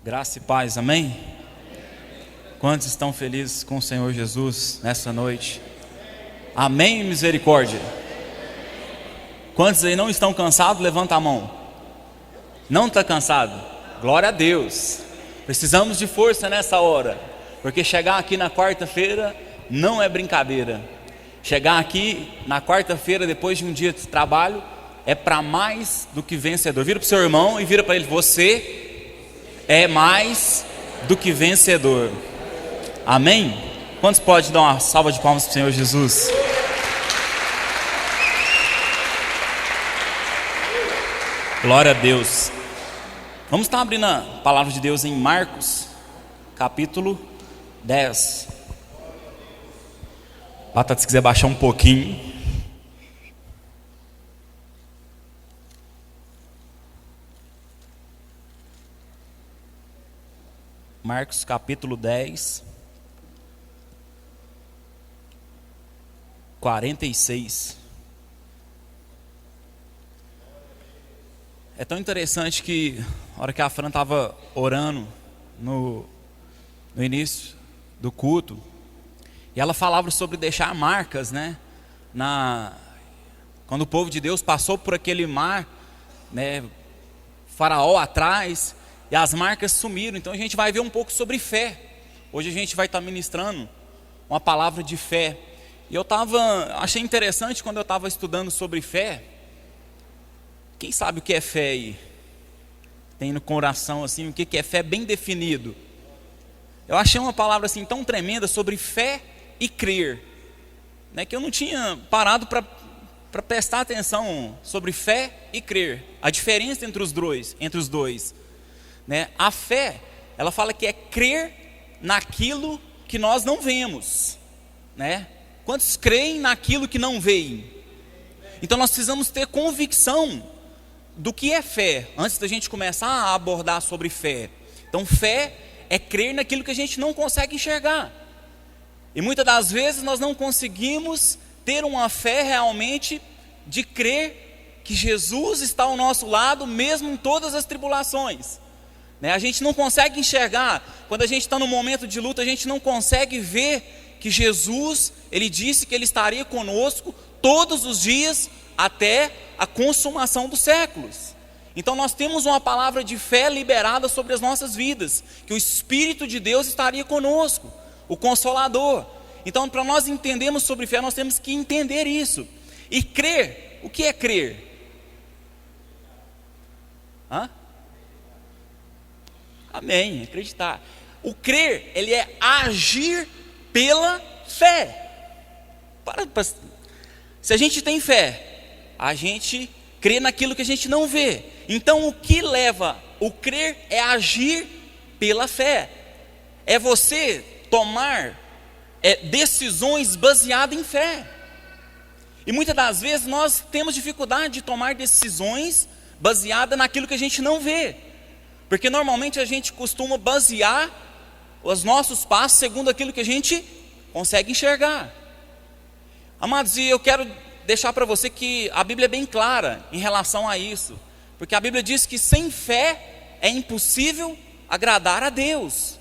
Graça e paz, amém? Quantos estão felizes com o Senhor Jesus nessa noite? Amém, misericórdia. Quantos aí não estão cansados? Levanta a mão. Não está cansado? Glória a Deus. Precisamos de força nessa hora, porque chegar aqui na quarta-feira não é brincadeira. Chegar aqui na quarta-feira depois de um dia de trabalho é para mais do que vencedor. Vira para o seu irmão e vira para ele: você é mais do que vencedor. Amém? Quantos podem dar uma salva de palmas para o Senhor Jesus? Glória a Deus. Vamos estar abrindo a palavra de Deus em Marcos, capítulo 10. Batata, se quiser baixar um pouquinho. Marcos capítulo 10, 46. É tão interessante que a hora que a Fran estava orando no início do culto, e ela falava sobre deixar marcas, né? Quando o povo de Deus passou por aquele mar, né? Faraó atrás, e as marcas sumiram. Então a gente vai ver um pouco sobre fé. Hoje a gente vai estar ministrando uma palavra de fé. E achei interessante quando eu estava estudando sobre fé. Quem sabe o que é fé aí? Tem no coração assim, o que é fé bem definido. Eu achei uma palavra assim tão tremenda sobre fé e crer, né, que eu não tinha parado para prestar atenção sobre fé e crer. A diferença entre os dois. Né? A fé, ela fala que é crer naquilo que nós não vemos, né? Quantos creem naquilo que não veem? Então nós precisamos ter convicção do que é fé, antes da gente começar a abordar sobre fé. Então fé é crer naquilo que a gente não consegue enxergar, e muitas das vezes nós não conseguimos ter uma fé realmente de crer que Jesus está ao nosso lado, mesmo em todas as tribulações. A gente não consegue enxergar, quando a gente está no momento de luta, a gente não consegue ver que Jesus, Ele disse que Ele estaria conosco todos os dias até a consumação dos séculos. Então nós temos uma palavra de fé liberada sobre as nossas vidas, que o Espírito de Deus estaria conosco, o Consolador. Então, para nós entendermos sobre fé, nós temos que entender isso. E crer, o que é crer? Amém, acreditar. O crer, ele é agir pela fé. Se a gente tem fé, a gente crê naquilo que a gente não vê. Então o que leva o crer é agir pela fé. É você tomar decisões baseadas em fé. E muitas das vezes nós temos dificuldade de tomar decisões baseadas naquilo que a gente não vê. Porque normalmente a gente costuma basear os nossos passos segundo aquilo que a gente consegue enxergar. Amados, e eu quero deixar para você que a Bíblia é bem clara em relação a isso. Porque a Bíblia diz que sem fé é impossível agradar a Deus.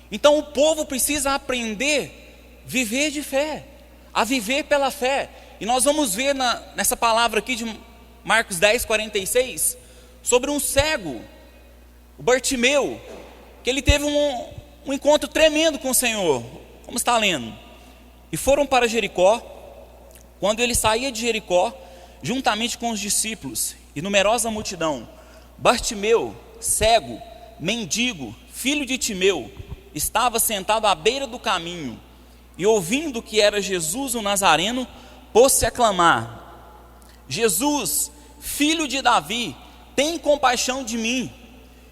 Então o povo precisa aprender a viver de fé, a viver pela fé. E nós vamos ver nessa palavra aqui de Marcos 10, 46, sobre um cego, o Bartimeu, que ele teve um encontro tremendo com o Senhor. Vamos estar lendo. E foram para Jericó. Quando ele saía de Jericó, juntamente com os discípulos e numerosa multidão, Bartimeu, cego, mendigo, filho de Timeu, estava sentado à beira do caminho, e ouvindo que era Jesus o Nazareno, pôs-se a clamar: Jesus, filho de Davi, tem compaixão de mim.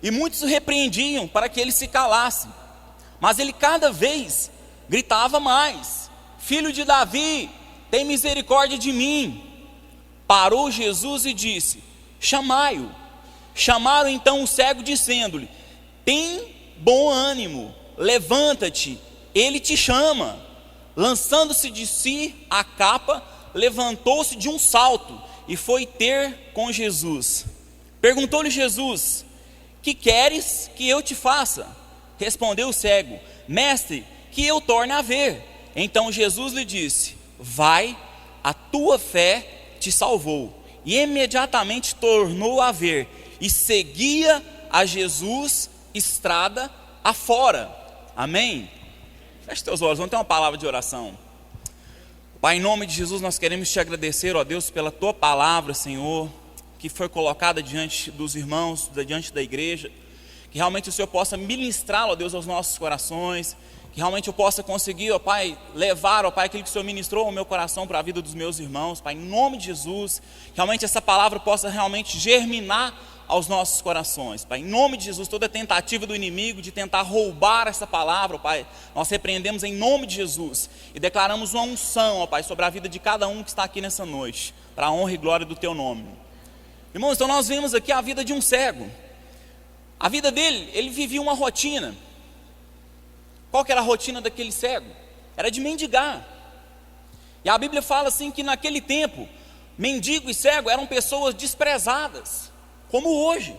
E muitos o repreendiam para que ele se calasse, mas ele cada vez gritava mais: Filho de Davi, tem misericórdia de mim. Parou Jesus e disse: chamai-o. Chamaram então o cego, dizendo-lhe: tem bom ânimo, levanta-te, ele te chama. Lançando-se de si a capa, levantou-se de um salto e foi ter com Jesus. Perguntou-lhe Jesus: que queres que eu te faça? Respondeu o cego: Mestre, que eu torne a ver. Então Jesus lhe disse: vai, a tua fé te salvou. E imediatamente tornou a ver, e seguia a Jesus estrada afora. Amém? Feche teus olhos, vamos ter uma palavra de oração. Pai, em nome de Jesus, nós queremos te agradecer, ó Deus, pela tua palavra, Senhor, que foi colocada diante dos irmãos, diante da igreja. Que realmente o Senhor possa ministrar, ó Deus, aos nossos corações. Que realmente eu possa conseguir, ó Pai, levar, ó Pai, aquilo que o Senhor ministrou ao meu coração para a vida dos meus irmãos, Pai, em nome de Jesus. Que realmente essa palavra possa realmente germinar aos nossos corações, Pai, em nome de Jesus. Toda tentativa do inimigo de tentar roubar essa palavra, ó Pai, nós repreendemos em nome de Jesus e declaramos uma unção, ó Pai, sobre a vida de cada um que está aqui nessa noite, para a honra e glória do Teu nome. Irmãos, então nós vemos aqui a vida de um cego. A vida dele, ele vivia uma rotina. Qual que era a rotina daquele cego? Era de mendigar. E a Bíblia fala assim que naquele tempo, mendigo e cego eram pessoas desprezadas, como hoje.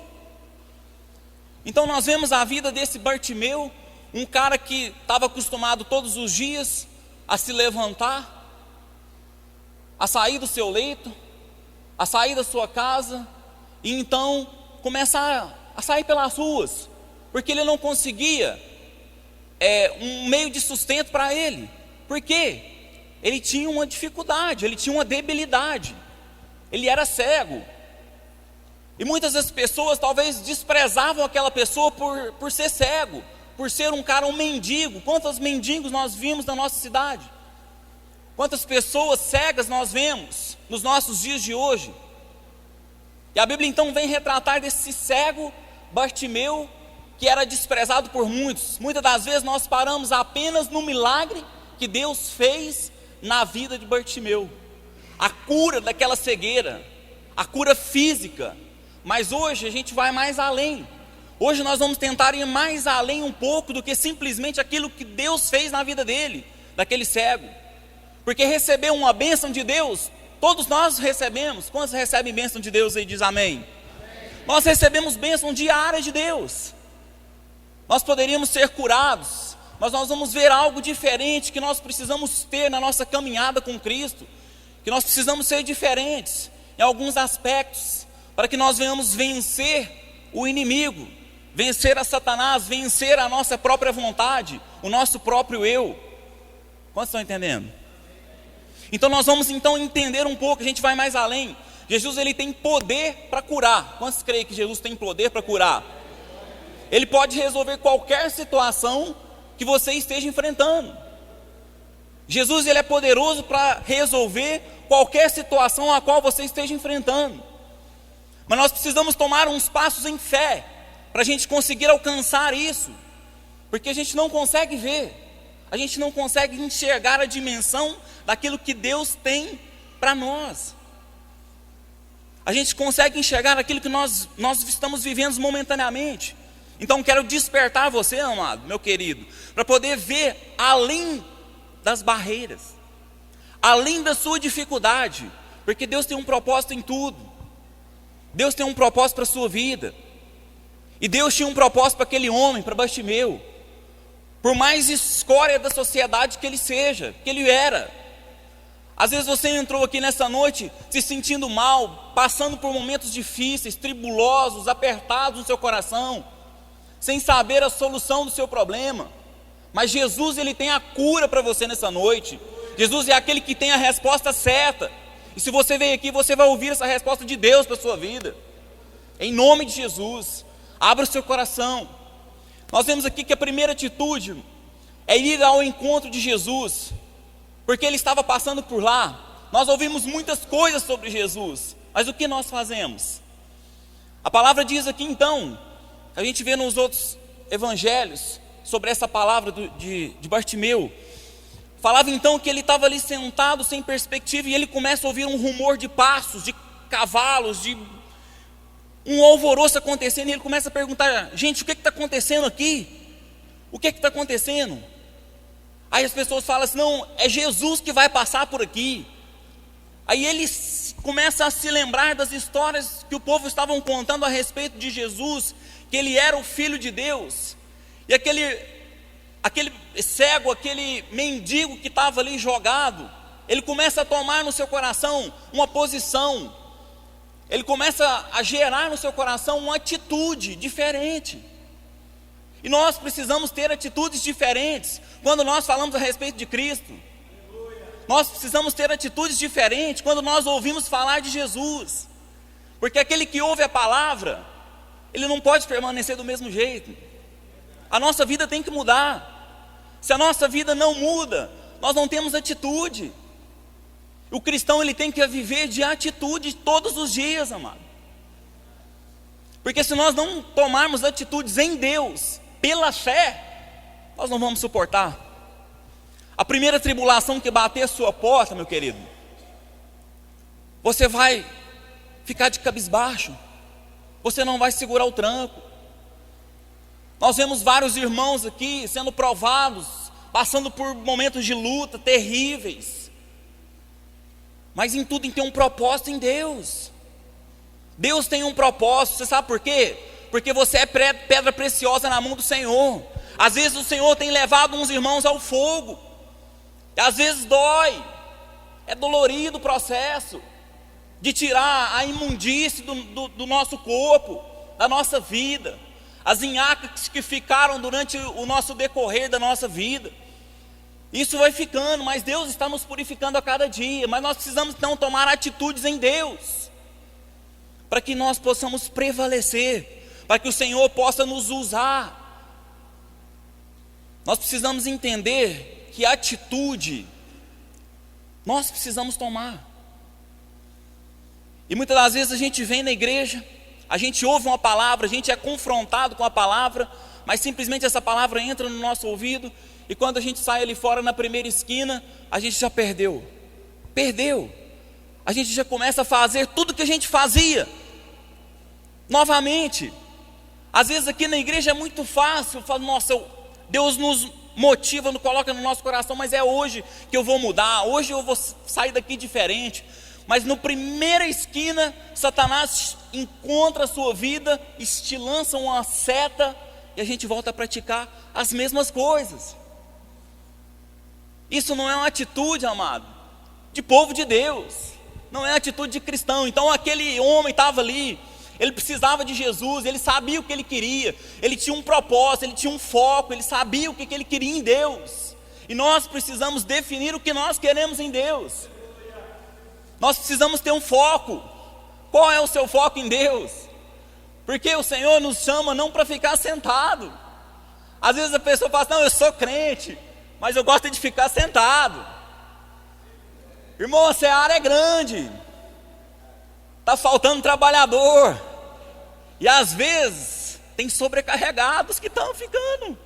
Então nós vemos a vida desse Bartimeu, um cara que estava acostumado todos os dias a se levantar, a sair do seu leito, a sair da sua casa, e então começa a sair pelas ruas, porque ele não conseguia um meio de sustento para ele. Por quê? Ele tinha uma dificuldade, ele tinha uma debilidade, ele era cego. E muitas das pessoas talvez desprezavam aquela pessoa por ser cego, por ser um cara, um mendigo. Quantos mendigos nós vimos na nossa cidade? Quantas pessoas cegas nós vemos nos nossos dias de hoje? E a Bíblia então vem retratar desse cego Bartimeu, que era desprezado por muitos. Muitas das vezes nós paramos apenas no milagre que Deus fez na vida de Bartimeu, a cura daquela cegueira, a cura física. Mas hoje a gente vai mais além. Hoje nós vamos tentar ir mais além um pouco do que simplesmente aquilo que Deus fez na vida dele, daquele cego. Porque receber uma bênção de Deus, todos nós recebemos. Quantos recebem bênção de Deus aí? Diz amém. Amém. Nós recebemos bênção diária de Deus. Nós poderíamos ser curados, mas nós vamos ver algo diferente que nós precisamos ter na nossa caminhada com Cristo. Que nós precisamos ser diferentes em alguns aspectos, para que nós venhamos vencer o inimigo, vencer a Satanás, vencer a nossa própria vontade, o nosso próprio eu. Quantos estão entendendo? Então nós vamos então entender um pouco, a gente vai mais além. Jesus, ele tem poder para curar. Quantos creem que Jesus tem poder para curar? Ele pode resolver qualquer situação que você esteja enfrentando. Jesus, ele é poderoso para resolver qualquer situação a qual você esteja enfrentando. Mas nós precisamos tomar uns passos em fé, para a gente conseguir alcançar isso, porque a gente não consegue ver, a gente não consegue enxergar a dimensão daquilo que Deus tem para nós. A gente consegue enxergar aquilo que nós estamos vivendo momentaneamente. Então quero despertar você, amado, meu querido, para poder ver além das barreiras, além da sua dificuldade, porque Deus tem um propósito em tudo. Deus tem um propósito para a sua vida. E Deus tinha um propósito para aquele homem, para Bartimeu. Por mais escória da sociedade que ele seja, que ele era. Às vezes você entrou aqui nessa noite se sentindo mal, passando por momentos difíceis, tribulosos, apertados no seu coração, sem saber a solução do seu problema. Mas Jesus, ele tem a cura para você nessa noite. Jesus é aquele que tem a resposta certa. E se você veio aqui, você vai ouvir essa resposta de Deus para a sua vida. Em nome de Jesus, abra o seu coração. Nós vemos aqui que a primeira atitude é ir ao encontro de Jesus, porque ele estava passando por lá. Nós ouvimos muitas coisas sobre Jesus, mas o que nós fazemos? A palavra diz aqui então, a gente vê nos outros evangelhos, sobre essa palavra de Bartimeu. Falava então que ele estava ali sentado sem perspectiva, e ele começa a ouvir um rumor de passos, de cavalos, de um alvoroço acontecendo, e ele começa a perguntar: gente, o que está acontecendo aqui? O que está acontecendo? Aí as pessoas falam assim: não, é Jesus que vai passar por aqui. Aí ele começa a se lembrar das histórias que o povo estavam contando a respeito de Jesus, que ele era o Filho de Deus, e aquele cego, aquele mendigo que estava ali jogado, ele começa a tomar no seu coração uma posição, ele começa a gerar no seu coração uma atitude diferente. E nós precisamos ter atitudes diferentes quando nós falamos a respeito de Cristo. Nós precisamos ter atitudes diferentes quando nós ouvimos falar de Jesus, porque aquele que ouve a palavra, ele não pode permanecer do mesmo jeito. A nossa vida tem que mudar. Se a nossa vida não muda, nós não temos atitude. O cristão, ele tem que viver de atitude todos os dias, amado. Porque se nós não tomarmos atitudes em Deus, pela fé, nós não vamos suportar. A primeira tribulação que bater a sua porta, meu querido, você vai ficar de cabisbaixo, você não vai segurar o tranco. Nós vemos vários irmãos aqui sendo provados, passando por momentos de luta terríveis, mas em tudo tem um propósito em Deus. Deus tem um propósito, você sabe por quê? Porque você é pedra preciosa na mão do Senhor. Às vezes o Senhor tem levado uns irmãos ao fogo, e às vezes dói, é dolorido o processo de tirar a imundície do nosso corpo, da nossa vida, as minhacas que ficaram durante o nosso decorrer da nossa vida. Isso vai ficando, mas Deus está nos purificando a cada dia. Mas nós precisamos então tomar atitudes em Deus, para que nós possamos prevalecer, para que o Senhor possa nos usar. Nós precisamos entender que atitude nós precisamos tomar. E muitas das vezes a gente vem na igreja, a gente ouve uma palavra, a gente é confrontado com a palavra, mas simplesmente essa palavra entra no nosso ouvido, e quando a gente sai ali fora na primeira esquina, a gente já perdeu. A gente já começa a fazer tudo que a gente fazia novamente. Às vezes aqui na igreja é muito fácil, eu falo, nossa, Deus nos motiva, nos coloca no nosso coração, mas é hoje que eu vou mudar, hoje eu vou sair daqui diferente. Mas na primeira esquina, Satanás encontra a sua vida, te lança uma seta, e a gente volta a praticar as mesmas coisas. Isso não é uma atitude, amado, de povo de Deus, não é uma atitude de cristão. Então aquele homem estava ali, ele precisava de Jesus, ele sabia o que ele queria, ele tinha um propósito, ele tinha um foco, ele sabia o que ele queria em Deus. E nós precisamos definir o que nós queremos em Deus. Nós precisamos ter um foco. Qual é o seu foco em Deus? Porque o Senhor nos chama não para ficar sentado. Às vezes a pessoa fala, não, eu sou crente, mas eu gosto de ficar sentado. Irmão, a seara é grande, está faltando trabalhador, e às vezes tem sobrecarregados que estão ficando.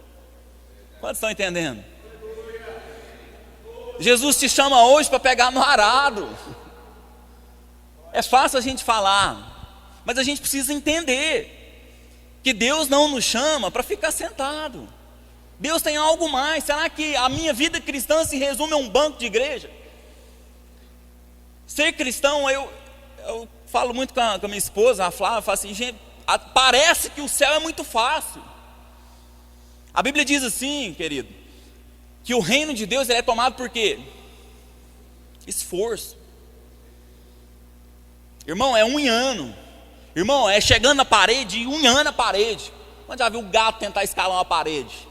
Quantos estão entendendo? Jesus te chama hoje para pegar no arado. É fácil a gente falar, mas a gente precisa entender que Deus não nos chama para ficar sentado. Deus tem algo mais. Será que a minha vida cristã se resume a um banco de igreja? Ser cristão, eu falo muito com a minha esposa, a Flávia, eu falo assim, gente, parece que o céu é muito fácil. A Bíblia diz assim, querido, que o reino de Deus ele é tomado por quê? Esforço. Irmão, é unhando. Irmão, é chegando na parede e unhando a parede. Quando já viu um gato tentar escalar uma parede?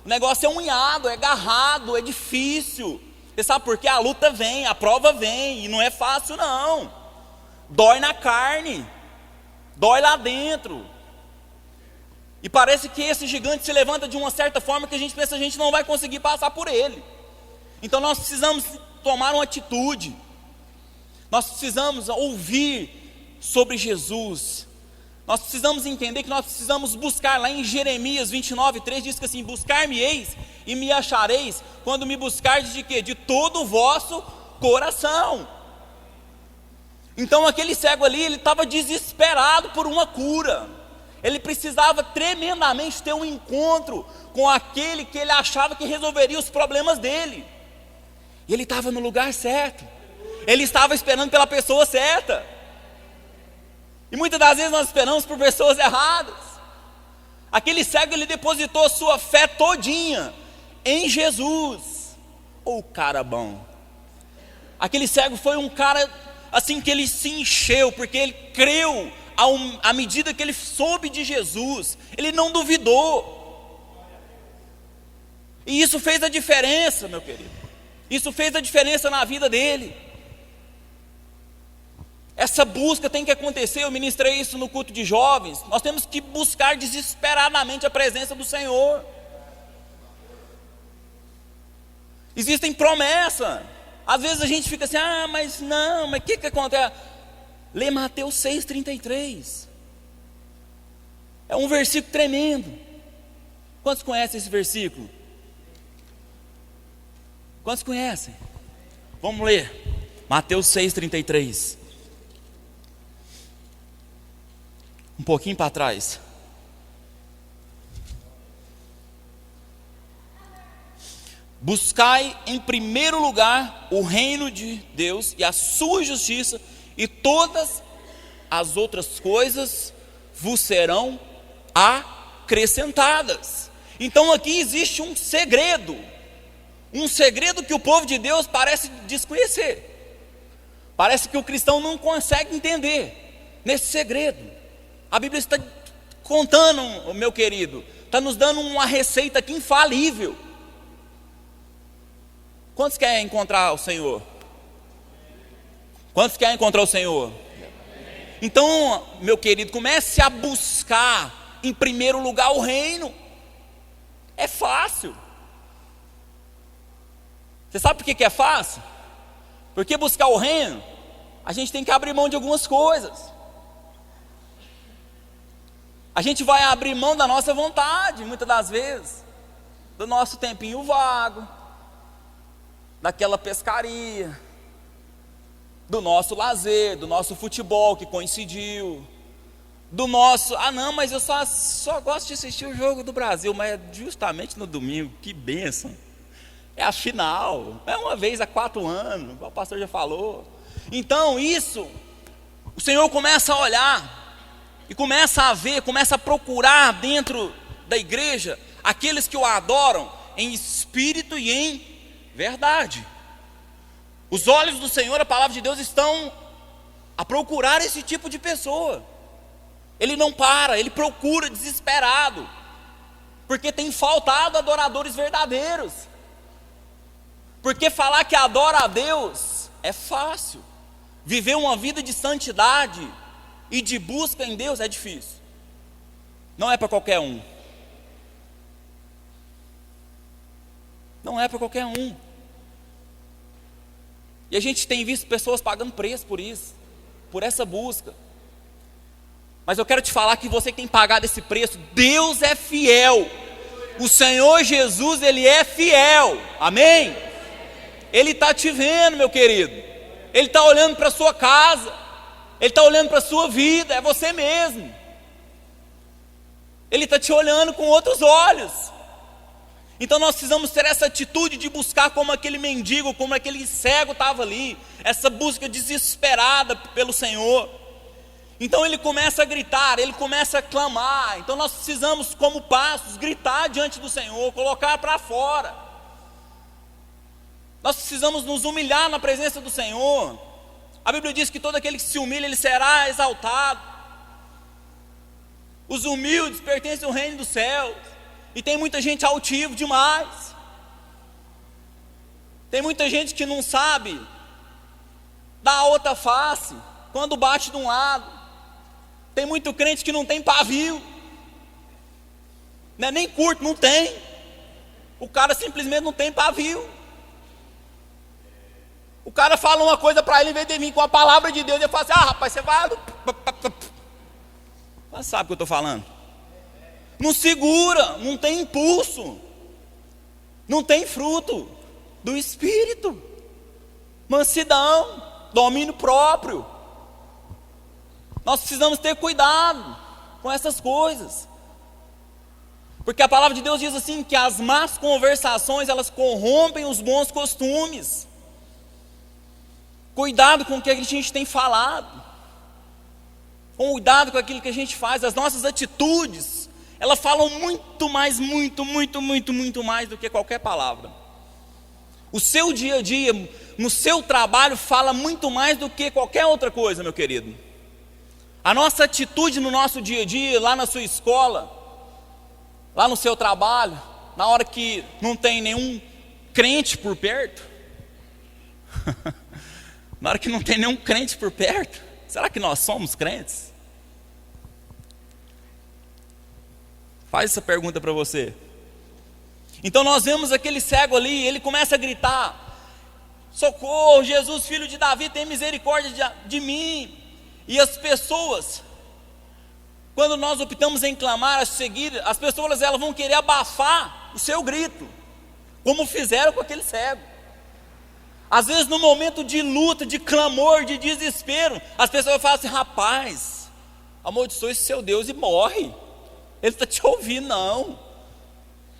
O negócio é unhado, é agarrado, é difícil. Você sabe por quê? A luta vem, a prova vem, e não é fácil não. Dói na carne, dói lá dentro. E parece que esse gigante se levanta de uma certa forma que a gente pensa que a gente não vai conseguir passar por ele. Então nós precisamos tomar uma atitude. Nós precisamos ouvir sobre Jesus. Nós precisamos entender que nós precisamos buscar. Lá em Jeremias 29:3 diz que assim, buscar-me-eis e me achareis, quando me buscardes de quê? De todo o vosso coração. Então aquele cego ali, ele estava desesperado por uma cura. Ele precisava tremendamente ter um encontro com aquele que ele achava que resolveria os problemas dele. E ele estava no lugar certo. Ele estava esperando pela pessoa certa. E muitas das vezes nós esperamos por pessoas erradas. Aquele cego, ele depositou sua fé todinha em Jesus. O cara bom. Aquele cego foi um cara assim que ele se encheu, porque ele creu à medida que ele soube de Jesus. Ele não duvidou. E isso fez a diferença, meu querido. Isso fez a diferença na vida dele. Essa busca tem que acontecer. Eu ministrei isso no culto de jovens. Nós temos que buscar desesperadamente a presença do Senhor. Existem promessas. Às vezes a gente fica assim, mas o que acontece? Lê Mateus 6,33. É um versículo tremendo. Quantos conhecem esse versículo? Quantos conhecem? Vamos ler. Mateus 6,33. Um pouquinho para trás. Buscai em primeiro lugar o reino de Deus e a sua justiça, e todas as outras coisas vos serão acrescentadas. Então aqui existe um segredo que o povo de Deus parece desconhecer. Parece que o cristão não consegue entender nesse segredo. A Bíblia está contando, meu querido, está nos dando uma receita aqui infalível. Quantos querem encontrar o Senhor? Quantos querem encontrar o Senhor? Então, meu querido, comece a buscar em primeiro lugar o reino. É fácil. Você sabe por que é fácil? Porque buscar o reino, a gente tem que abrir mão de algumas coisas. A gente vai abrir mão da nossa vontade, muitas das vezes, do nosso tempinho vago, daquela pescaria, do nosso lazer, do nosso futebol que coincidiu, do nosso, mas eu só gosto de assistir o jogo do Brasil, mas é justamente no domingo, que bênção, é a final, é uma vez a 4 anos, o pastor já falou. Então isso, o Senhor começa a olhar, e começa a ver, começa a procurar dentro da igreja, aqueles que o adoram em espírito e em verdade. Os olhos do Senhor, a palavra de Deus, estão a procurar esse tipo de pessoa. Ele não para, ele procura desesperado, porque tem faltado adoradores verdadeiros. Porque falar que adora a Deus é fácil, viver uma vida de santidade e de busca em Deus é difícil. Não é para qualquer um. Não é para qualquer um. E a gente tem visto pessoas pagando preço por isso, por essa busca. Mas eu quero te falar que você que tem pagado esse preço, Deus é fiel. O Senhor Jesus, Ele é fiel. Amém? Ele está te vendo, meu querido. Ele está olhando para a sua casa. Ele está olhando para a sua vida, é você mesmo. Ele está te olhando com outros olhos. Então nós precisamos ter essa atitude de buscar como aquele mendigo, como aquele cego estava ali. Essa busca desesperada pelo Senhor. Então ele começa a gritar, ele começa a clamar. Então nós precisamos, como passos, gritar diante do Senhor, colocar para fora. Nós precisamos nos humilhar na presença do Senhor. A Bíblia diz que todo aquele que se humilha, ele será exaltado. Os humildes pertencem ao reino dos céus. E tem muita gente altiva demais. Tem muita gente que não sabe dar a outra face quando bate de um lado. Tem muito crente que não tem pavio, não é nem curto, não tem. O cara simplesmente não tem pavio. O cara fala uma coisa para ele, em vez de vir com a palavra de Deus, ele fala assim: rapaz, você vai. Você sabe o que eu estou falando? Não segura, não tem impulso, não tem fruto do Espírito, mansidão, domínio próprio. Nós precisamos ter cuidado com essas coisas, porque a palavra de Deus diz assim, que as más conversações, elas corrompem os bons costumes. Cuidado com o que a gente tem falado, cuidado com aquilo que a gente faz. As nossas atitudes, elas falam muito mais, muito mais do que qualquer palavra. O seu dia a dia, no seu trabalho, fala muito mais do que qualquer outra coisa, meu querido. A nossa atitude no nosso dia a dia, lá na sua escola, lá no seu trabalho, na hora que não tem nenhum crente por perto, na hora que não tem nenhum crente por perto, será que nós somos crentes? Faz essa pergunta para você. Então nós vemos aquele cego ali, ele começa a gritar: socorro, Jesus, filho de Davi, tem misericórdia de mim. E as pessoas, quando nós optamos em clamar, a seguir, as pessoas elas vão querer abafar o seu grito, como fizeram com aquele cego. Às vezes no momento de luta, de clamor, de desespero, as pessoas falam assim: rapaz, amaldiçoa esse seu Deus e morre. Ele está te ouvindo, não.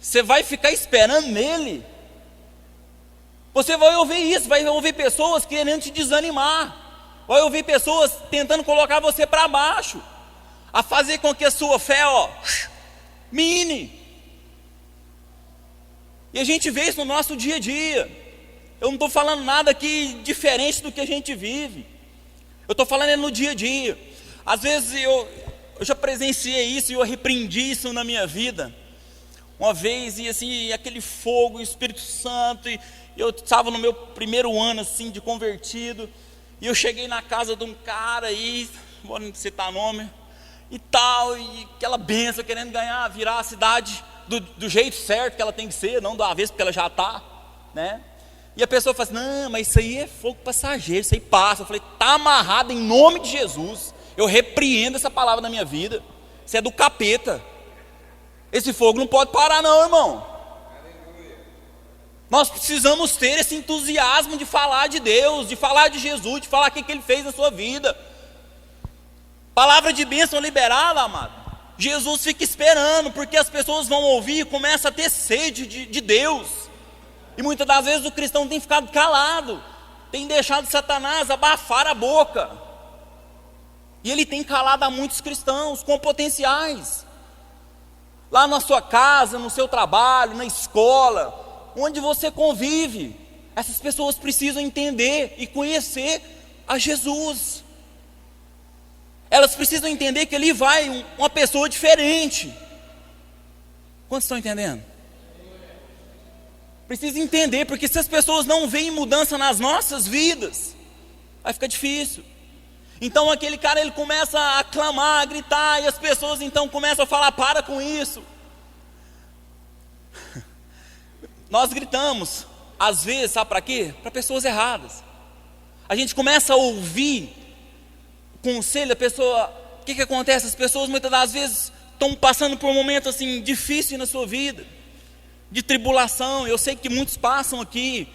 Você vai ficar esperando nele. Você vai ouvir isso, vai ouvir pessoas querendo te desanimar, vai ouvir pessoas tentando colocar você para baixo, a fazer com que a sua fé, mine. E a gente vê isso no nosso dia a dia. Eu não estou falando nada aqui diferente do que a gente vive. Eu estou falando no dia a dia. Às vezes eu já presenciei isso e eu repreendi isso na minha vida. Uma vez, e assim, aquele fogo, o Espírito Santo, e eu estava no meu primeiro ano assim de convertido, e eu cheguei na casa de um cara aí, vou citar nome, e tal, e aquela benção, querendo ganhar, virar a cidade do jeito certo que ela tem que ser, não do avesso, porque ela já está, né? E a pessoa fala assim: não, mas isso aí é fogo passageiro, isso aí passa. Eu falei: está amarrado em nome de Jesus, eu repreendo essa palavra na minha vida, isso é do capeta. Esse fogo não pode parar não, irmão. Nós precisamos ter esse entusiasmo de falar de Deus, de falar de Jesus, de falar o que Ele fez na sua vida. Palavra de bênção liberada, amado. Jesus fica esperando, porque as pessoas vão ouvir e começam a ter sede de Deus. E muitas das vezes o cristão tem ficado calado, tem deixado Satanás abafar a boca. E ele tem calado a muitos cristãos com potenciais. Lá na sua casa, no seu trabalho, na escola, onde você convive, essas pessoas precisam entender e conhecer a Jesus. Elas precisam entender que ali vai uma pessoa diferente. Quantos estão entendendo? Precisa entender, porque se as pessoas não veem mudança nas nossas vidas, vai ficar difícil. Então aquele cara, ele começa a clamar, a gritar, e as pessoas então começam a falar: para com isso. Nós gritamos, às vezes, sabe para quê? Para pessoas erradas. A gente começa a ouvir o conselho da pessoa. O que acontece? As pessoas muitas das vezes estão passando por um momento assim difícil na sua vida, de tribulação. Eu sei que muitos passam aqui,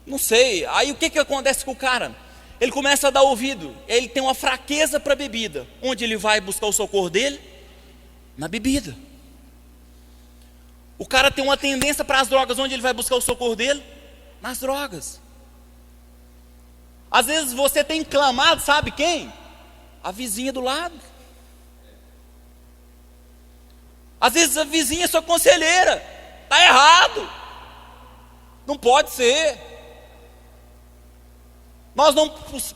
não sei. Aí o que acontece com o cara? Ele começa a dar ouvido, ele tem uma fraqueza para bebida. Onde ele vai buscar o socorro dele? Na bebida. O cara tem uma tendência para as drogas, onde ele vai buscar o socorro dele? Nas drogas. Às vezes você tem clamado, sabe quem? A vizinha do lado. Às vezes a vizinha é sua conselheira. Está errado. Não pode ser. Nós não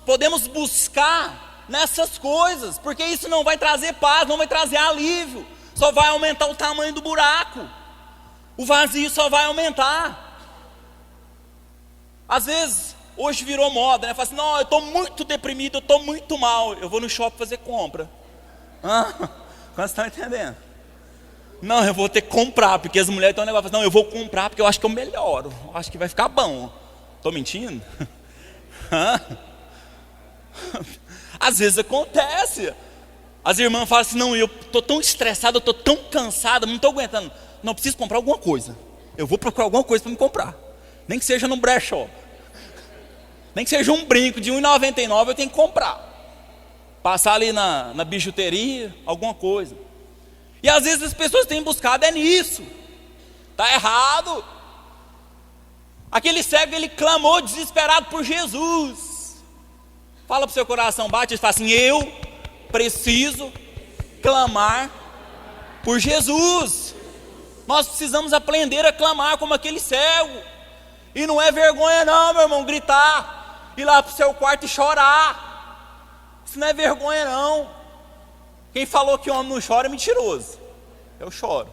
podemos buscar nessas coisas, porque isso não vai trazer paz, não vai trazer alívio, só vai aumentar o tamanho do buraco, o vazio só vai aumentar. Às vezes, hoje virou moda, né? Fala assim: não, eu estou muito deprimido, eu estou muito mal, eu vou no shopping fazer compra. Vocês estão entendendo? Não, eu vou ter que comprar, porque as mulheres estão negócio, não, eu vou comprar porque eu acho que eu melhoro, eu acho que vai ficar bom. Estou mentindo? Às vezes acontece. As irmãs falam assim: não, eu estou tão estressado, eu estou tão cansado, não estou aguentando. Não, preciso comprar alguma coisa. Eu vou procurar alguma coisa para me comprar. Nem que seja num brechó, nem que seja um brinco de R$1,99, eu tenho que comprar. Passar ali na bijuteria, alguma coisa. E às vezes as pessoas têm buscado nisso. Está errado. Aquele cego, ele clamou desesperado por Jesus. Fala para o seu coração, bate e fala assim: eu preciso clamar por Jesus. Nós precisamos aprender a clamar como aquele cego. E não é vergonha não, meu irmão, gritar, ir lá para o seu quarto e chorar. Isso não é vergonha não. Quem falou que homem não chora é mentiroso. Eu choro.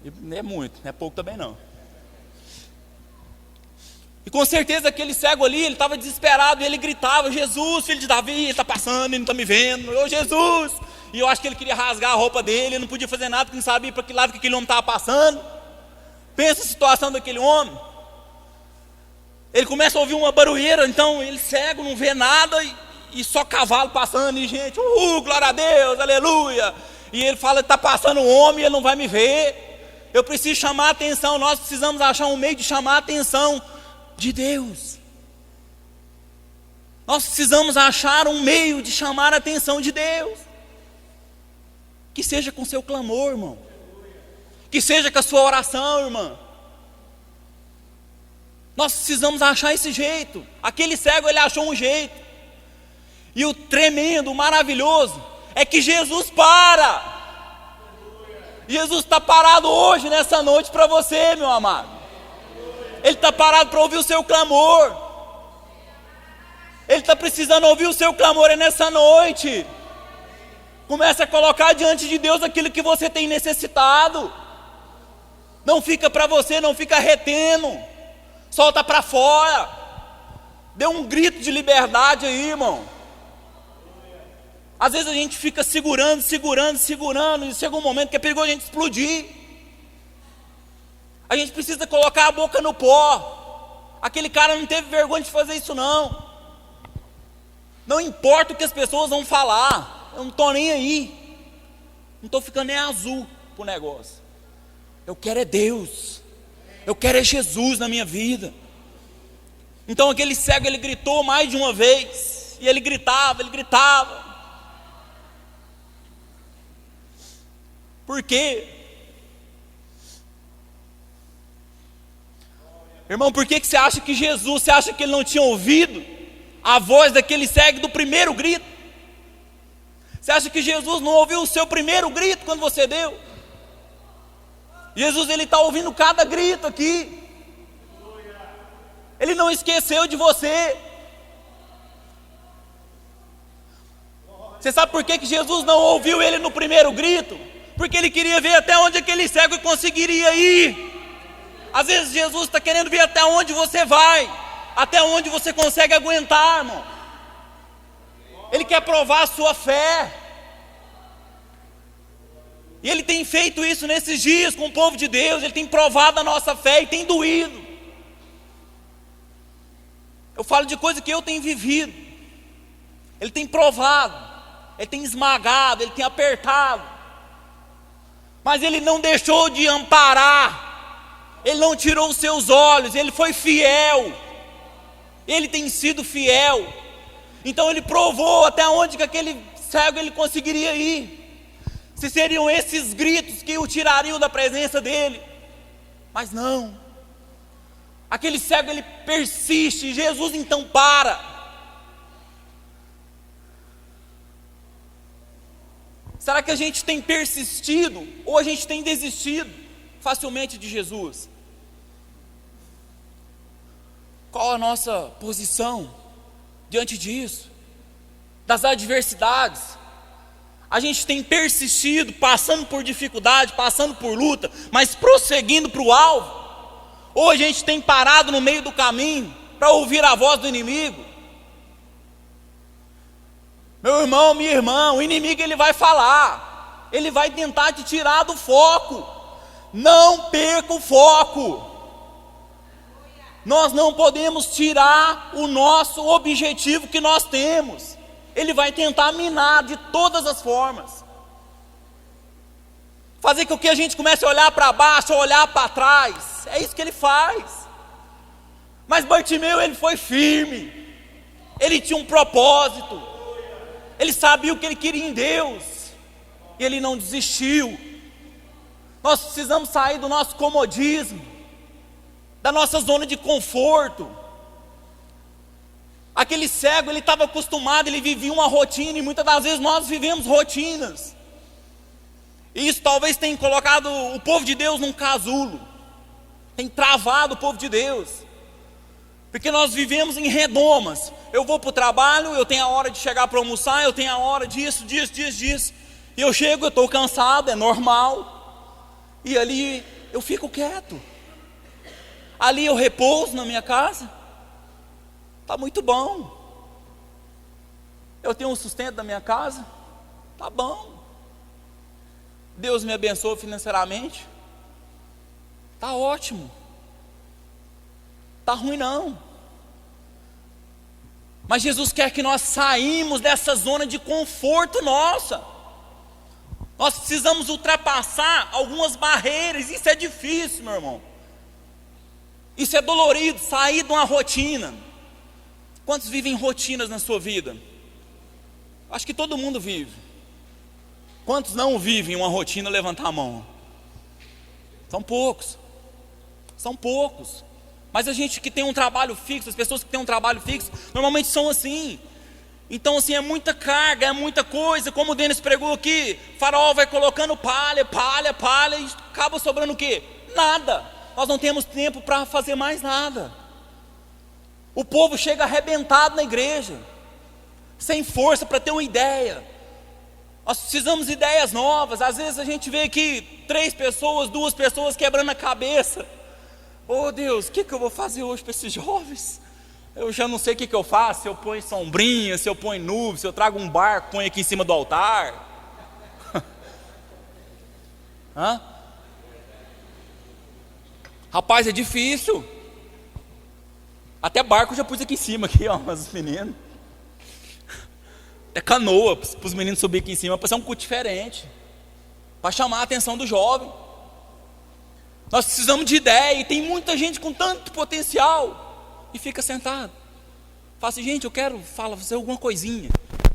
E não é muito, não é pouco também não. E com certeza aquele cego ali, ele estava desesperado, e ele gritava: Jesus, filho de Davi, ele está passando, ele não está me vendo, ô Jesus. E eu acho que ele queria rasgar a roupa dele, ele não podia fazer nada, porque não sabia para que lado que aquele homem estava passando. Pensa a situação daquele homem. Ele começa a ouvir uma barulheira, então ele cego, não vê nada, e só cavalo passando, e gente, glória a Deus, aleluia. E ele fala: está passando um homem, ele não vai me ver. Eu preciso chamar a atenção, nós precisamos achar um meio de chamar a atenção de Deus. Nós precisamos achar um meio de chamar a atenção de Deus. Que seja com seu clamor, irmão. Que seja com a sua oração, irmã. Nós precisamos achar esse jeito. Aquele cego, ele achou um jeito. E o tremendo, o maravilhoso, é que Jesus para. Jesus está parado hoje, nessa noite, para você, meu amado. Ele está parado para ouvir o seu clamor. Ele está precisando ouvir o seu clamor nessa noite. Comece a colocar diante de Deus aquilo que você tem necessitado. Não fica para você, não fica retendo. Solta para fora. Dê um grito de liberdade aí, irmão. Às vezes a gente fica segurando, e chega um momento que é perigoso a gente explodir. A gente precisa colocar a boca no pó. Aquele cara não teve vergonha de fazer isso não. Não importa o que as pessoas vão falar, eu não estou nem aí. Não estou ficando nem azul pro negócio. Eu quero é Deus. Eu quero é Jesus na minha vida. Então aquele cego, ele gritou mais de uma vez. E ele gritava. Por quê? Irmão, por que você acha que Jesus, você acha que ele não tinha ouvido a voz daquele cego do primeiro grito? Você acha que Jesus não ouviu o seu primeiro grito quando você deu? Jesus, ele está ouvindo cada grito aqui. Ele não esqueceu de você. Você sabe por que Jesus não ouviu ele no primeiro grito? Porque ele queria ver até onde aquele cego conseguiria ir. Às vezes Jesus está querendo ver até onde você vai, até onde você consegue aguentar, irmão. Ele quer provar a sua fé. E ele tem feito isso nesses dias com o povo de Deus. Ele tem provado a nossa fé e tem doído. Eu falo de coisa que eu tenho vivido. Ele tem provado, ele tem esmagado, ele tem apertado. Mas ele não deixou de amparar. Ele não tirou os seus olhos, ele foi fiel. Ele tem sido fiel. Então ele provou até onde que aquele cego ele conseguiria ir. Se seriam esses gritos que o tirariam da presença dele. Mas não. Aquele cego ele persiste. Jesus então para. Será que a gente tem persistido ou a gente tem desistido facilmente de Jesus? Qual a nossa posição diante disso? Das adversidades. A gente tem persistido, passando por dificuldade, passando por luta, mas prosseguindo para o alvo? Ou a gente tem parado no meio do caminho para ouvir a voz do inimigo? Meu irmão, minha irmã, o inimigo ele vai falar, ele vai tentar te tirar do foco. Não perca o foco. Nós não podemos tirar o nosso objetivo que nós temos. Ele vai tentar minar de todas as formas. Fazer com que a gente comece a olhar para baixo, a olhar para trás. É isso que ele faz. Mas Bartimeu, ele foi firme. Ele tinha um propósito. Ele sabia o que ele queria em Deus. E ele não desistiu. Nós precisamos sair do nosso comodismo, da nossa zona de conforto. Aquele cego, ele estava acostumado, ele vivia uma rotina, e muitas das vezes nós vivemos rotinas. E isso talvez tenha colocado o povo de Deus num casulo, tem travado o povo de Deus, porque nós vivemos em redomas. Eu vou para o trabalho, eu tenho a hora de chegar para almoçar, eu tenho a hora disso, e eu chego, eu estou cansado, é normal, e ali eu fico quieto, ali eu repouso na minha casa, está muito bom, eu tenho um sustento da minha casa, está bom, Deus me abençoa financeiramente, está ótimo, está ruim não. Mas Jesus quer que nós saímos dessa zona de conforto nossa. Nós precisamos ultrapassar algumas barreiras. Isso é difícil, meu irmão. Isso é dolorido, sair de uma rotina. Quantos vivem rotinas na sua vida? Acho que todo mundo vive. Quantos não vivem uma rotina? Levanta a mão. São poucos. São poucos. Mas a gente que tem um trabalho fixo, as pessoas que têm um trabalho fixo, normalmente são assim. Então assim, é muita carga, é muita coisa. Como o Denis pregou aqui, Faraó vai colocando palha, e acaba sobrando o quê? Nada. Nós não temos tempo para fazer mais nada. O povo chega arrebentado na igreja, sem força para ter uma ideia. Nós precisamos de ideias novas. Às vezes a gente vê aqui 3 pessoas, 2 pessoas quebrando a cabeça. Oh Deus, o que eu vou fazer hoje para esses jovens? Eu já não sei o que eu faço. Se eu ponho sombrinha, se eu ponho nuvem, se eu trago um barco, ponho aqui em cima do altar. Hã? Rapaz, é difícil. Até barco eu já pus aqui em cima, aqui, ó, mas os meninos. É canoa, para os meninos subir aqui em cima, para ser um culto diferente, para chamar a atenção do jovem. Nós precisamos de ideia, e tem muita gente com tanto potencial, e fica sentado. Fala assim, gente, eu quero fazer alguma coisinha.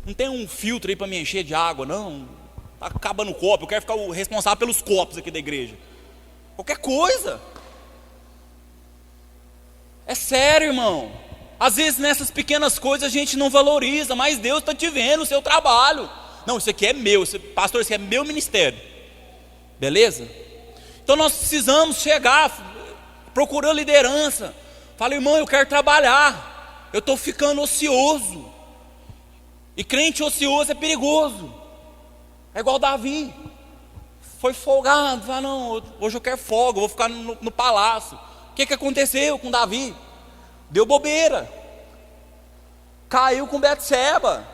Não tem um filtro aí para me encher de água, não. Está acabando o copo, eu quero ficar o responsável pelos copos aqui da igreja. Qualquer coisa. É sério, irmão. Às vezes nessas pequenas coisas a gente não valoriza, mas Deus está te vendo o seu trabalho. Não, isso aqui é meu, pastor, isso aqui é meu ministério. Beleza? Então nós precisamos chegar, procurar liderança. Fala, irmão, eu quero trabalhar. Eu estou ficando ocioso. E crente ocioso é perigoso. É igual Davi. Foi folgado. Fala, não, hoje eu quero folga, eu vou ficar no palácio. O que aconteceu com Davi? Deu bobeira. Caiu com Betseba.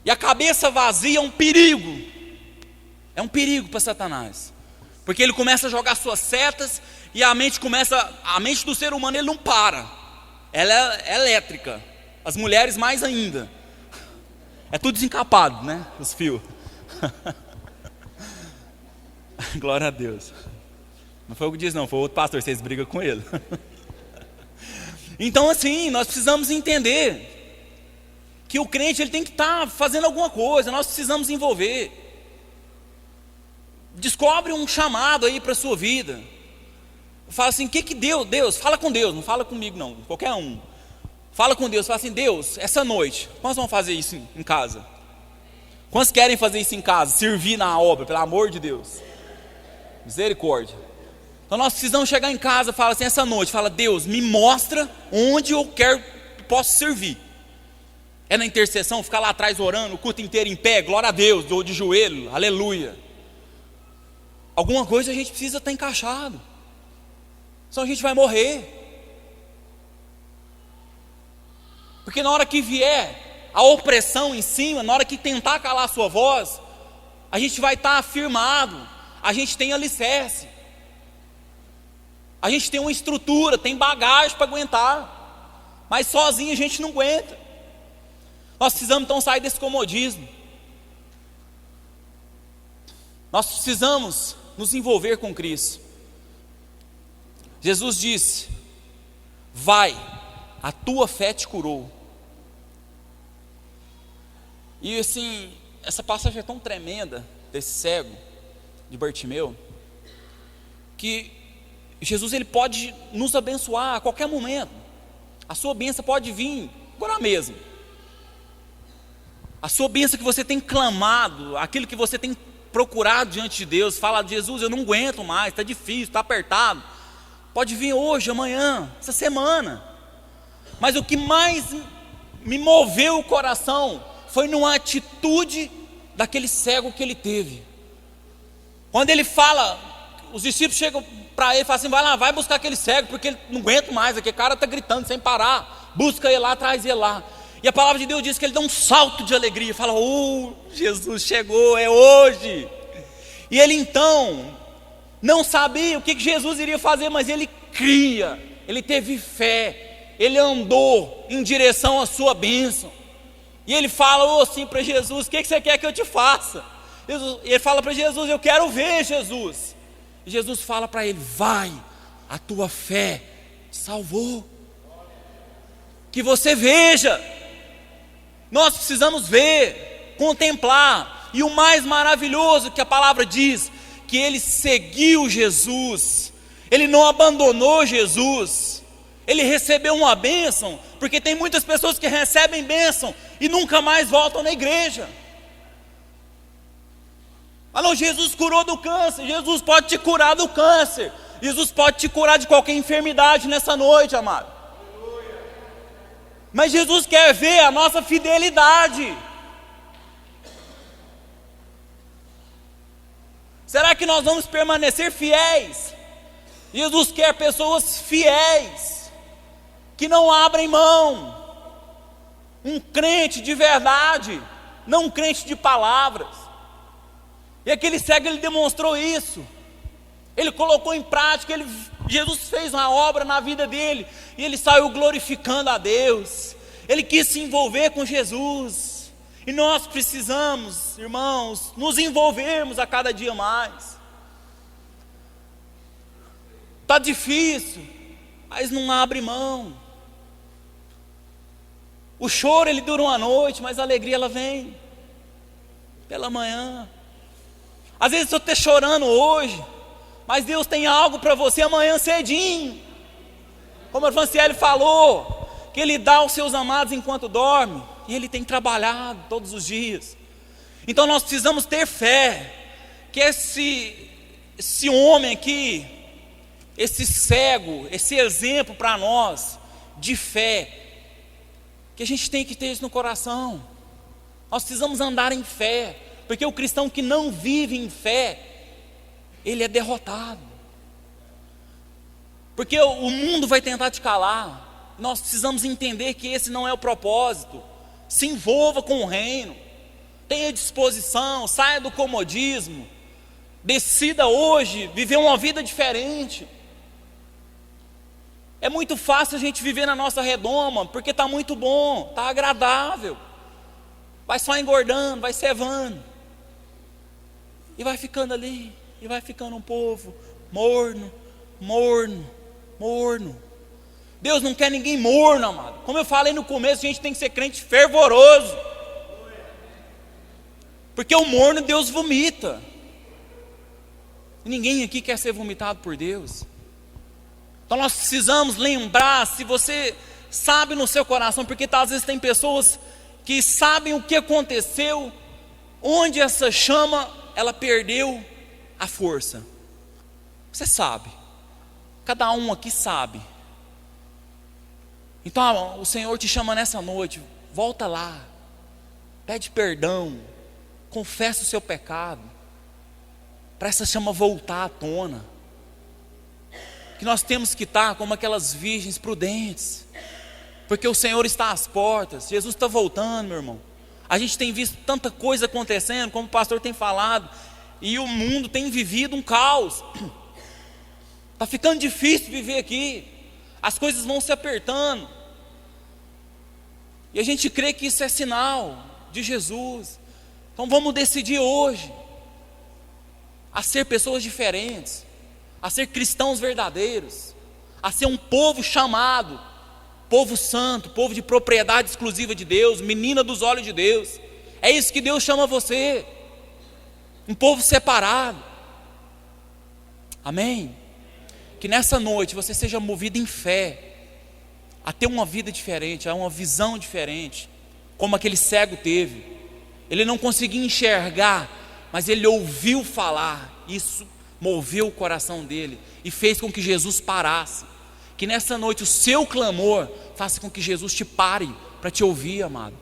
E a cabeça vazia é um perigo. É um perigo para Satanás. Porque ele começa a jogar suas setas e a mente do ser humano ele não para. Ela é elétrica. As mulheres mais ainda. É tudo desencapado, né? Os fios. Glória a Deus. Não foi o que diz não, foi outro pastor, vocês brigam com ele. Então assim, nós precisamos entender que o crente ele tem que estar fazendo alguma coisa, nós precisamos envolver. Descobre um chamado aí para a sua vida. Fala assim, o que Deus, fala com Deus, não fala comigo não, qualquer um. Fala com Deus, fala assim, Deus, essa noite, quantos vão fazer isso em casa? Quantos querem fazer isso em casa? Servir na obra, pelo amor de Deus. Misericórdia. Então nós precisamos chegar em casa, fala assim, essa noite, fala, Deus, me mostra onde eu posso servir. É na intercessão, ficar lá atrás orando, o culto inteiro em pé, glória a Deus, ou de joelho, aleluia. Alguma coisa a gente precisa estar encaixado, senão a gente vai morrer. Porque na hora que vier a opressão em cima, na hora que tentar calar a sua voz, a gente vai estar afirmado, a gente tem alicerce, a gente tem uma estrutura, tem bagagem para aguentar, mas sozinho a gente não aguenta. Nós precisamos então sair desse comodismo. Nós precisamos nos envolver com Cristo. Jesus disse, vai, a tua fé te curou. E assim, essa passagem é tão tremenda, desse cego, de Bartimeu, que Jesus ele pode nos abençoar a qualquer momento. A sua bênção pode vir agora mesmo. A sua bênção que você tem clamado, aquilo que você tem procurar diante de Deus, fala: Jesus, eu não aguento mais, está difícil, está apertado. Pode vir hoje, amanhã, essa semana. Mas o que mais me moveu o coração foi numa atitude daquele cego que ele teve. Quando ele fala, os discípulos chegam para ele e falam assim: vai lá, vai buscar aquele cego, porque ele não aguenta mais, aquele cara está gritando sem parar, busca ele lá, traz ele lá. E a palavra de Deus diz que ele dá um salto de alegria, fala: oh, Jesus chegou, é hoje. E ele então não sabia o que Jesus iria fazer, mas ele cria, ele teve fé, ele andou em direção à sua bênção. E ele fala assim para Jesus: o que você quer que eu te faça? Ele fala para Jesus: eu quero ver, Jesus. E Jesus fala para ele: vai, a tua fé te salvou. Que você veja. Nós precisamos ver, contemplar. E o mais maravilhoso que a palavra diz, que ele seguiu Jesus, ele não abandonou Jesus, ele recebeu uma bênção, porque tem muitas pessoas que recebem bênção e nunca mais voltam na igreja. Ah não, Jesus curou do câncer. Jesus pode te curar do câncer, Jesus pode te curar de qualquer enfermidade nessa noite, amado. Mas Jesus quer ver a nossa fidelidade. Será que nós vamos permanecer fiéis? Jesus quer pessoas fiéis, que não abrem mão. Um crente de verdade, não um crente de palavras. E aquele cego, ele demonstrou isso. Ele colocou em prática, Jesus fez uma obra na vida dele, e ele saiu glorificando a Deus. Ele quis se envolver com Jesus. E nós precisamos, irmãos, nos envolvermos a cada dia mais. Está difícil, mas não abre mão. O choro, ele dura uma noite, mas a alegria, ela vem pela manhã. Às vezes eu estou chorando hoje, mas Deus tem algo para você amanhã cedinho. Como a Franciele falou, que Ele dá aos seus amados enquanto dorme, e Ele tem trabalhado todos os dias. Então nós precisamos ter fé, que esse homem aqui, esse cego, esse exemplo para nós, de fé, que a gente tem que ter isso no coração. Nós precisamos andar em fé, porque o cristão que não vive em fé, ele é derrotado. Porque o mundo vai tentar te calar. Nós precisamos entender que esse não é o propósito. Se envolva com o reino, tenha disposição, saia do comodismo, decida hoje viver uma vida diferente. É muito fácil a gente viver na nossa redoma, porque está muito bom, está agradável, vai só engordando, vai cevando, e vai ficando ali, e vai ficando um povo morno, morno, morno. Deus não quer ninguém morno, amado. Como eu falei no começo, a gente tem que ser crente fervoroso, porque o morno Deus vomita. Ninguém aqui quer ser vomitado por Deus. Então nós precisamos lembrar, se você sabe no seu coração, porque às vezes tem pessoas que sabem o que aconteceu, onde essa chama, ela perdeu a força. Você sabe, cada um aqui sabe. Então o Senhor te chama nessa noite, volta lá, pede perdão, confessa o seu pecado, para essa chama voltar à tona. Que nós temos que estar como aquelas virgens prudentes, porque o Senhor está às portas, Jesus está voltando, meu irmão. A gente tem visto tanta coisa acontecendo, como o pastor tem falado, e o mundo tem vivido um caos. Está ficando difícil viver aqui, as coisas vão se apertando, e a gente crê que isso é sinal de Jesus. Então vamos decidir hoje a ser pessoas diferentes, a ser cristãos verdadeiros, a ser um povo chamado, povo santo, povo de propriedade exclusiva de Deus, menina dos olhos de Deus. É isso que Deus chama você, um povo separado. Amém? Que nessa noite você seja movido em fé, a ter uma vida diferente, a uma visão diferente, como aquele cego teve. Ele não conseguia enxergar mas ele ouviu falar. Isso moveu o coração dele e fez com que Jesus parasse. Que nessa noite o seu clamor faça com que Jesus te pare para te ouvir, amado.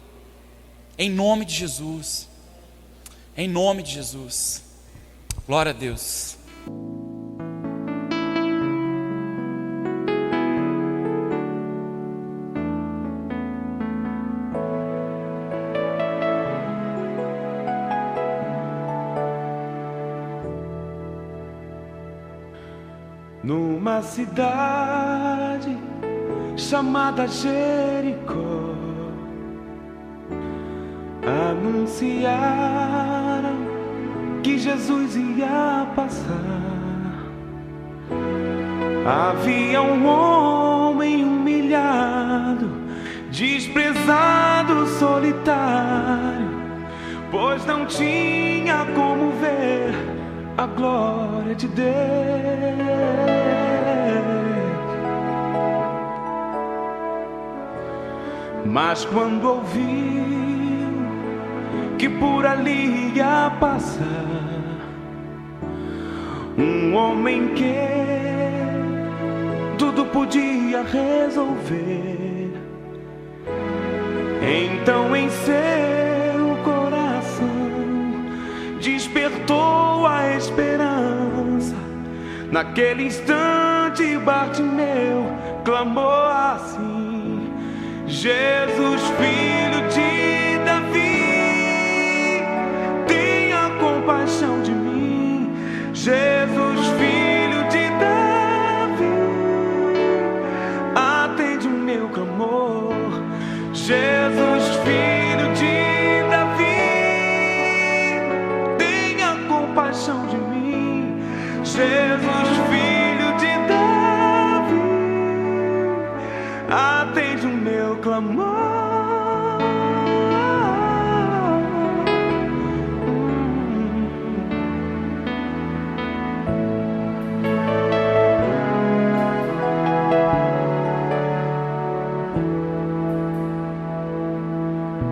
Em nome de Jesus. Em nome de Jesus. Glória a Deus. Numa cidade chamada Jericó, anunciaram que Jesus ia passar. Havia um homem humilhado, desprezado, solitário, pois não tinha como ver a glória de Deus. Mas quando ouviu que por ali ia passar um homem que tudo podia resolver, então em seu coração despertou a esperança. Naquele instante Bartimeu clamou assim: Jesus, filho de Davi, tenha compaixão de mim. Jesus, filho de Davi, atende o meu clamor. Jesus, filho de Davi, tenha compaixão de mim. Jesus, filho de Davi, atende o meu clamor.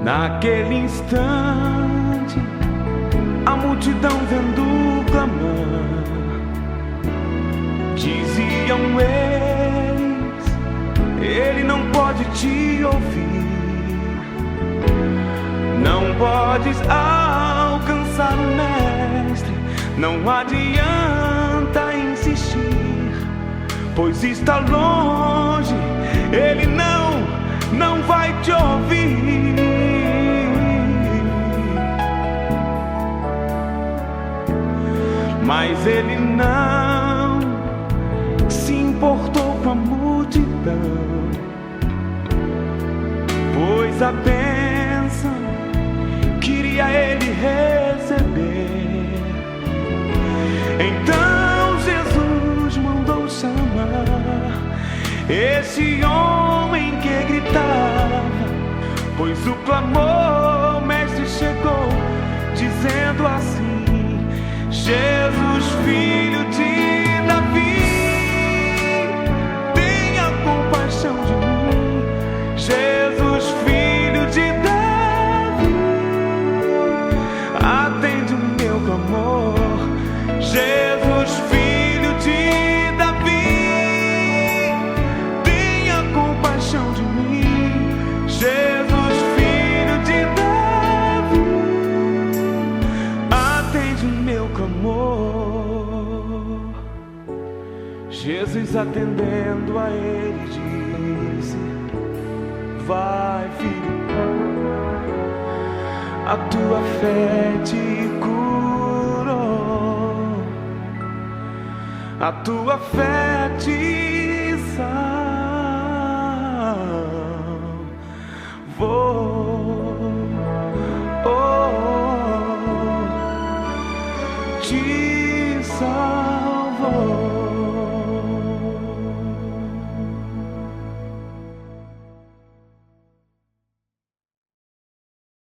Naquele instante, a multidão vendo o clamor, diziam eles: ele não pode te ouvir, não podes alcançar o mestre, não adianta insistir, pois está longe, ele não vai te ouvir. Mas ele não se importou com a multidão, pois a bênção queria ele receber. Então Jesus mandou chamar esse homem que gritava, pois o clamor, mestre, chegou dizendo assim: Jesus, filho de Davi, tenha compaixão de mim. Jesus, filho de Davi, atende o meu clamor. Jesus, filho de Davi, tenha compaixão de mim. Jesus, filho de Davi, atende o meu clamor. Jesus, atendendo a ele, disse: vai, filho, a tua fé te curou, a tua fé te